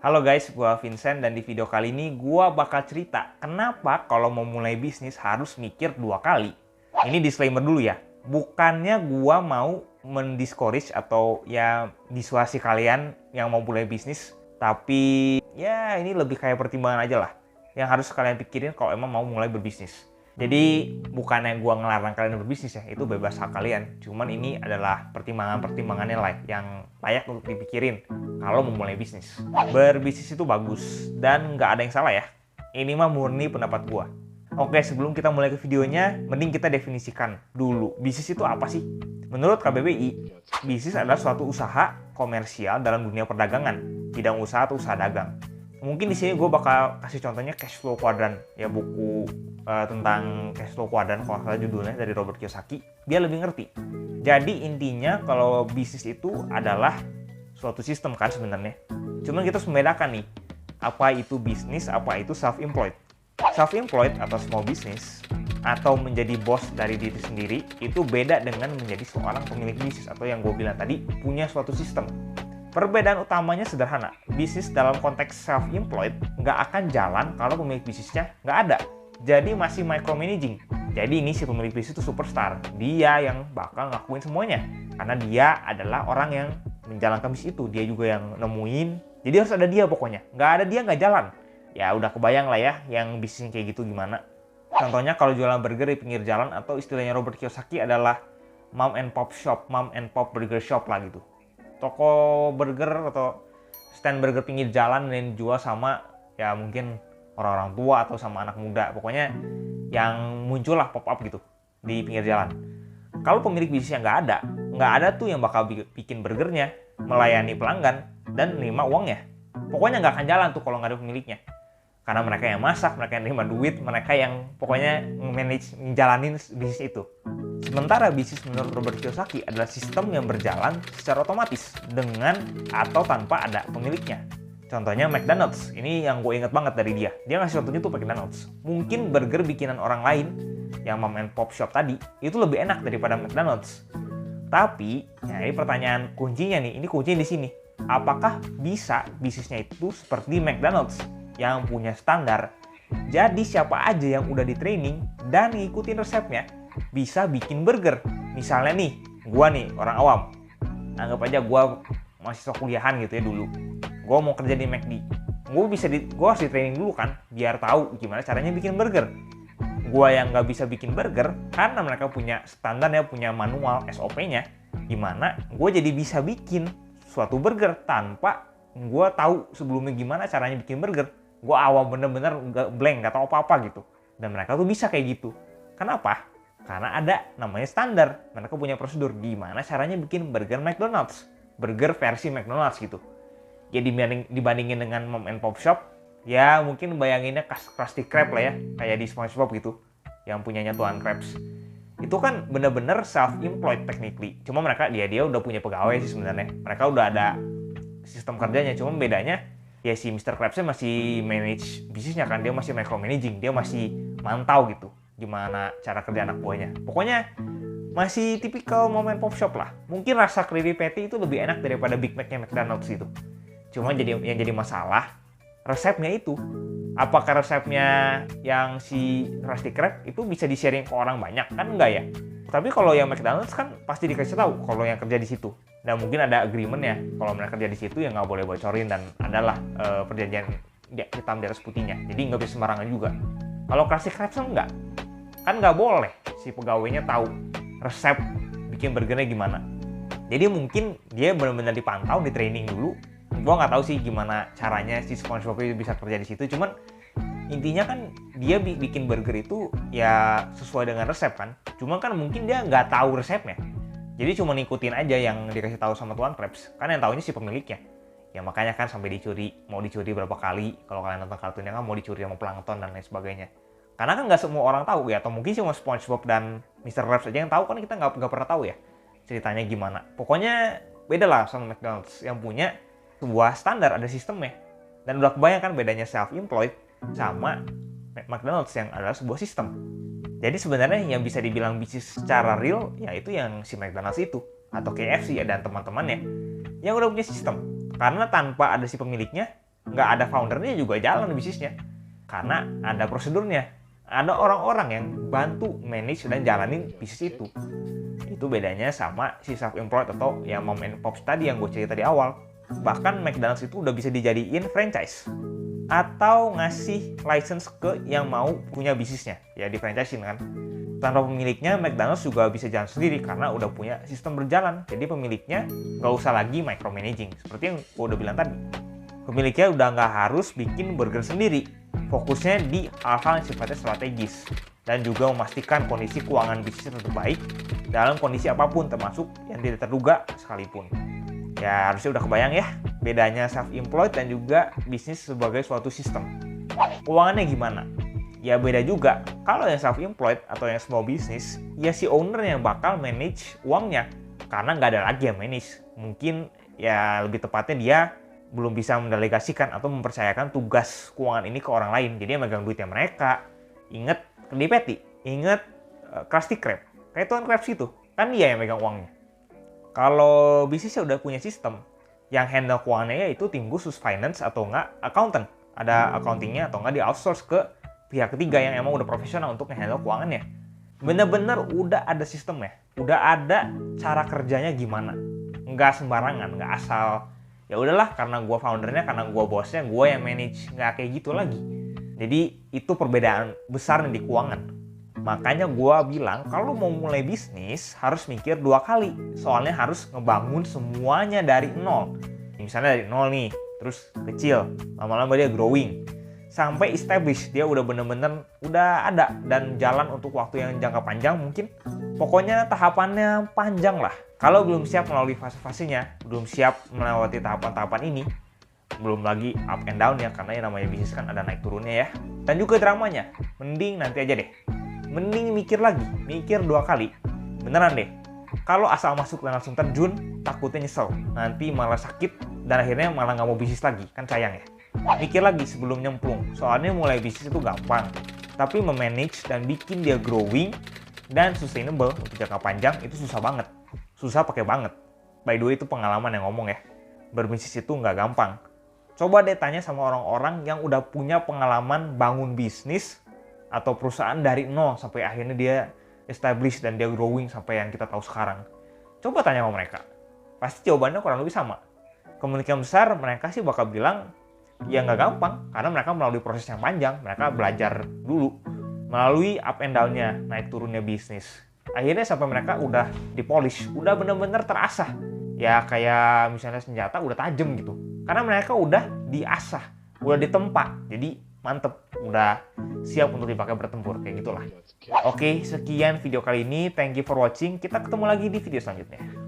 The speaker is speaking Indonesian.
Halo guys, gua Vincent dan di video kali ini gua bakal cerita kenapa kalau mau mulai bisnis harus mikir 2 kali. Ini disclaimer dulu ya. Bukannya gua mau mendiscourage atau ya disuasi kalian yang mau mulai bisnis, tapi ya ini lebih kayak pertimbangan aja lah yang harus kalian pikirin kalau emang mau mulai berbisnis. Jadi bukannya gua ngelarang kalian berbisnis ya, itu bebas hak kalian. Cuman ini adalah pertimbangan-pertimbangannya lah yang layak untuk dipikirin kalau mau mulai bisnis. Berbisnis itu bagus dan nggak ada yang salah ya. Ini mah murni pendapat gua. Oke, sebelum kita mulai ke videonya, mending kita definisikan dulu bisnis itu apa sih? Menurut KBBI, bisnis adalah suatu usaha komersial dalam dunia perdagangan, bidang usaha atau usaha dagang. Mungkin di sini gue bakal kasih contohnya cash flow quadrant, ya buku tentang cash flow quadrant kalau salah judulnya dari Robert Kiyosaki. Dia lebih ngerti. Jadi intinya kalau bisnis itu adalah suatu sistem kan sebenarnya. Cuman kita harus membedakan nih, apa itu bisnis, apa itu self-employed. Self-employed atau small business atau menjadi bos dari diri sendiri itu beda dengan menjadi seorang pemilik bisnis atau yang gue bilang tadi punya suatu sistem. Perbedaan utamanya sederhana, bisnis dalam konteks self-employed nggak akan jalan kalau pemilik bisnisnya nggak ada. Jadi masih micromanaging. Jadi ini si pemilik bisnis itu superstar. Dia yang bakal ngakuin semuanya. Karena dia adalah orang yang menjalankan bisnis itu. Dia juga yang nemuin. Jadi harus ada dia pokoknya. Nggak ada dia nggak jalan. Ya udah kebayang lah ya yang bisnisnya kayak gitu gimana. Contohnya kalau jualan burger di pinggir jalan atau istilahnya Robert Kiyosaki adalah mom and pop shop, mom and pop burger shop lah gitu. Toko burger atau stand burger pinggir jalan dan dijual sama ya mungkin orang-orang tua atau sama anak muda. Pokoknya yang muncul lah pop-up gitu di pinggir jalan. Kalau pemilik bisnisnya nggak ada tuh yang bakal bikin burgernya, melayani pelanggan, dan nerima uangnya. Pokoknya nggak akan jalan tuh kalau nggak ada pemiliknya. Karena mereka yang masak, mereka yang nerima duit, mereka yang pokoknya manage menjalanin bisnis itu. Sementara bisnis menurut Robert Kiyosaki adalah sistem yang berjalan secara otomatis dengan atau tanpa ada pemiliknya. Contohnya McDonald's, ini yang gue inget banget dari dia. Dia ngasih contohnya tuh McDonald's. Mungkin burger bikinan orang lain, yang mom and pop shop tadi, itu lebih enak daripada McDonald's. Tapi, ya ini pertanyaan kuncinya nih, ini kuncinya di sini. Apakah bisa bisnisnya itu seperti McDonald's yang punya standar? Jadi siapa aja yang udah di training dan ngikutin resepnya bisa bikin burger. Misalnya nih, gua nih orang awam. Anggap aja gua mahasiswa kuliahan gitu ya dulu. Gua mau kerja di McD. Gua harus di training dulu kan biar tahu gimana caranya bikin burger. Gua yang nggak bisa bikin burger karena mereka punya standarnya, punya manual SOP-nya. Gimana gua jadi bisa bikin suatu burger tanpa gua tahu sebelumnya gimana caranya bikin burger. Gua awam bener-bener blank, nggak tahu apa-apa gitu. Dan mereka tuh bisa kayak gitu. Kenapa? Karena ada namanya standar. Mereka punya prosedur gimana caranya bikin burger McDonald's. Burger versi McDonald's gitu. Ya dibandingin dengan mom and pop shop, ya mungkin bayanginnya Krusty Krab lah ya. Kayak di SpongeBob gitu. Yang punyanya Tuan Krabs. Itu kan bener-bener self-employed technically. Cuma mereka dia udah punya pegawai sih sebenarnya. Mereka udah ada sistem kerjanya. Cuma bedanya ya si Mr. Krabs-nya masih manage bisnisnya kan. Dia masih micromanaging. Dia masih mantau gitu gimana cara kerja anak buahnya. Pokoknya masih tipikal mom and pop shop lah. Mungkin rasa Krabby Patty itu lebih enak daripada Big Mac-nya McDonald's gitu. Cuma yang jadi masalah resepnya itu. Apakah resepnya yang si Krusty Krab itu bisa di-sharing ke orang banyak? Kan enggak ya. Tapi kalau yang McDonald's kan pasti dikasih tahu kalau yang kerja di situ. Dan mungkin ada agreement ya. Kalau mereka kerja di situ ya nggak boleh bocorin dan adalah perjanjian hitam di atas putihnya. Jadi nggak bisa sembarangan juga. Kalau Krusty Krab enggak. Kan nggak boleh si pegawainya tahu resep bikin burgernya gimana. Jadi mungkin dia benar-benar dipantau, di training dulu. Gua nggak tahu sih gimana caranya si SpongeBob itu bisa kerja di situ. Cuman intinya kan dia bikin burger itu ya sesuai dengan resep kan. Cuma kan mungkin dia nggak tahu resepnya. Jadi cuma ngikutin aja yang dikasih tahu sama Tuan Krabs. Kan yang tahunya si pemiliknya. Ya makanya kan sampai mau dicuri berapa kali. Kalau kalian nonton kartunnya kan mau dicuri sama plankton dan lain sebagainya. Karena kan nggak semua orang tahu ya, atau mungkin cuma SpongeBob dan Mr. Krabs aja yang tahu, kan kita nggak pernah tahu ya ceritanya gimana. Pokoknya beda lah sama McDonald's yang punya sebuah standar, ada sistemnya. Dan udah kebayang kan bedanya self-employed sama McDonald's yang adalah sebuah sistem. Jadi sebenarnya yang bisa dibilang bisnis secara real, yaitu yang si McDonald's itu, atau KFC dan teman-temannya, yang udah punya sistem. Karena tanpa ada si pemiliknya, nggak ada foundernya juga jalan bisnisnya. Karena ada prosedurnya. Ada orang-orang yang bantu manage dan jalanin bisnis itu. Itu bedanya sama si self-employed atau yang mom and pops tadi yang gue cerita di awal. Bahkan McDonald's itu udah bisa dijadiin franchise. Atau ngasih license ke yang mau punya bisnisnya. Ya di franchise kan. Tanpa pemiliknya, McDonald's juga bisa jalan sendiri karena udah punya sistem berjalan. Jadi pemiliknya nggak usah lagi micromanaging. Seperti yang gue udah bilang tadi. Pemiliknya udah nggak harus bikin burger sendiri. Fokusnya di hal-hal yang sifatnya strategis. Dan juga memastikan kondisi keuangan bisnis tetap baik dalam kondisi apapun, termasuk yang tidak terduga sekalipun. Ya harusnya udah kebayang ya, bedanya self-employed dan juga bisnis sebagai suatu sistem. Keuangannya gimana? Ya beda juga. Kalau yang self-employed atau yang small business, ya si owner yang bakal manage uangnya. Karena nggak ada lagi yang manage. Mungkin ya lebih tepatnya dia belum bisa mendelegasikan atau mempercayakan tugas keuangan ini ke orang lain. Jadi yang megang duitnya mereka. Ingat Krabby Patty, ingat Krusty Krab. Kayak Tuan Krabs itu. Kan dia yang megang uangnya. Kalau bisnisnya udah punya sistem, yang handle keuangannya yaitu tim khusus finance atau enggak accountant. Ada accountingnya atau enggak di outsource ke pihak ketiga yang emang udah profesional untuk nge-handle keuangannya. Bener-bener udah ada sistemnya, udah ada cara kerjanya gimana. Nggak sembarangan, nggak asal ya udahlah karena gue foundernya, karena gue bosnya, gue yang manage. Nggak kayak gitu lagi. Jadi itu perbedaan besar di keuangan. Makanya gue bilang kalau mau mulai bisnis harus mikir 2 kali. Soalnya harus ngebangun semuanya dari nol. Misalnya dari nol nih, terus kecil, lama-lama dia growing. Sampai establish, dia udah bener-bener udah ada dan jalan untuk waktu yang jangka panjang mungkin. Pokoknya tahapannya panjang lah. Kalau belum siap melalui fase-fasenya, belum siap melewati tahapan-tahapan ini, belum lagi up and down ya, karena yang namanya bisnis kan ada naik turunnya ya. Dan juga dramanya, mending nanti aja deh. Mending mikir lagi, mikir 2 kali. Beneran deh. Kalau asal masuk dan langsung terjun, takutnya nyesel. Nanti malah sakit dan akhirnya malah nggak mau bisnis lagi, kan sayang ya. Mikir lagi sebelum nyemplung, soalnya mulai bisnis itu gampang. Tapi memanage dan bikin dia growing dan sustainable untuk jangka panjang itu susah banget. Susah pakai banget. By the way itu pengalaman yang ngomong ya. Berbisnis itu nggak gampang. Coba deh tanya sama orang-orang yang udah punya pengalaman bangun bisnis atau perusahaan dari nol sampai akhirnya dia establish dan dia growing sampai yang kita tahu sekarang. Coba tanya sama mereka. Pasti jawabannya kurang lebih sama. Kemungkinan besar mereka sih bakal bilang ya nggak gampang karena mereka melalui proses yang panjang. Mereka belajar dulu melalui up and down-nya, naik turunnya bisnis. Akhirnya sampai mereka udah dipolish, udah bener-bener terasah. Ya kayak misalnya senjata udah tajam gitu. Karena mereka udah diasah, udah ditempa. Jadi mantep, udah siap untuk dipakai bertempur, kayak gitulah. Oke, sekian video kali ini. Thank you for watching. Kita ketemu lagi di video selanjutnya.